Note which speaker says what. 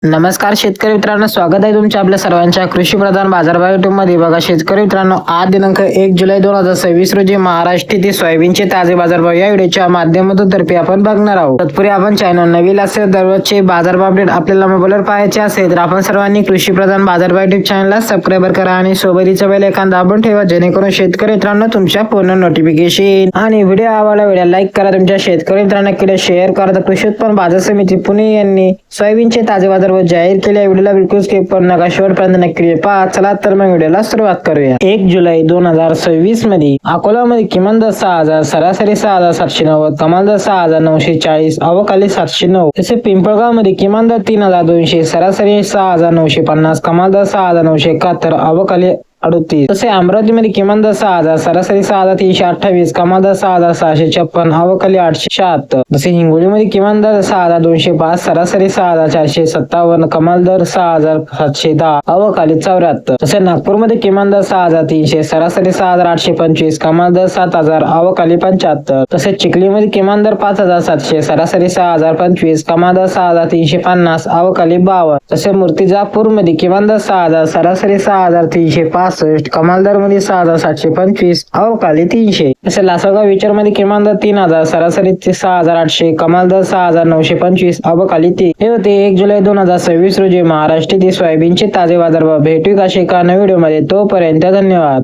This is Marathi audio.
Speaker 1: नमस्कार शेतकरी मित्रांनो, स्वागत आहे तुमच्या आपल्या सर्वांच्या कृषी प्रधान बाजारभाव युट्यूब मध्ये. बघा शेतकरी मित्रांनो, आज दिनांक 1 जुलै 2026 रोजी महाराष्ट्रातील सोयाबीनचे ताजे बाजारभाव या व्हिडिओच्या माध्यमातून तर्फे आपण बघणार आहोत. तत्पूर्वी आपण चॅनल नवीन असेल दररोजचे बाजारभाव अपडेट आपल्याला मोबाईलवर पाहायचे असेल तर आपण सर्वांनी कृषी प्रधान बाजारभाव युट्यूब चॅनलला सबस्क्राईब करा आणि सोबतीचा बेल आयकॉन दाबून ठेवा, जेणेकरून शेतकरी मित्रांनो तुमच्या पूर्ण नोटिफिकेशन येईल. आणि व्हिडिओ आवडला व्हिडिओ लाईक करा, तुमच्या शेतकरी मित्रांकडे शेअर करा. तर कृषी उत्पन्न बाजार समिती पुणे यांनी सोयाबीनचे ताजे बाजारभाव जाहीर केले. व्हिडिओला बिलकुल स्किप करू नका, शेवटपर्यंत नक्की पहा. चला तर मग व्हिडिओला सुरुवात करूया. 1 जुलै 2026 मध्ये अकोलामध्ये किमान दर 6,000, सरासरी 6,790, कमाल दर 6,940, अवकाली 709. तसे पिंपळगाव मध्ये किमान दर 3,200, सरासरी 6,950, कमाल दर 6,971, अवकाली 38. तसे अमरावतीमध्ये किमान दर 6,000, सरासरी 6,328, कमाल दर 6,656, अवकाली 876. तसे हिंगोलीमध्ये किमान दर 6,205, सरासरी 6,457, कमाल दर 6,710, अवकाली 74. तसे नागपूरमध्ये किमान दर 6,300, सरासरी 6,825, कमाल दर 7,000, अवकाली 75. तसेच चिखलीमध्ये किमान दर 5,700, सरासरी 6,025, कमाल दर 6,350, अवकाली 52. तसे मूर्तिजापूरमध्ये किमान दर 6,000, सरासरी 6,365, कमाल दर मध्ये 6,725, अवकाली 300. तसे लासलगाव विचार मध्ये किमान दर 3,000, सरासरी 6,800, कमाल दर 6,925, अवकाली 3. हे होते 1 जुलै 2026 रोजी महाराष्ट्रातील सोयाबीनचे ताजे बाजारभाव. भेटू का एका नवीन व्हिडिओ मध्ये, तोपर्यंत धन्यवाद.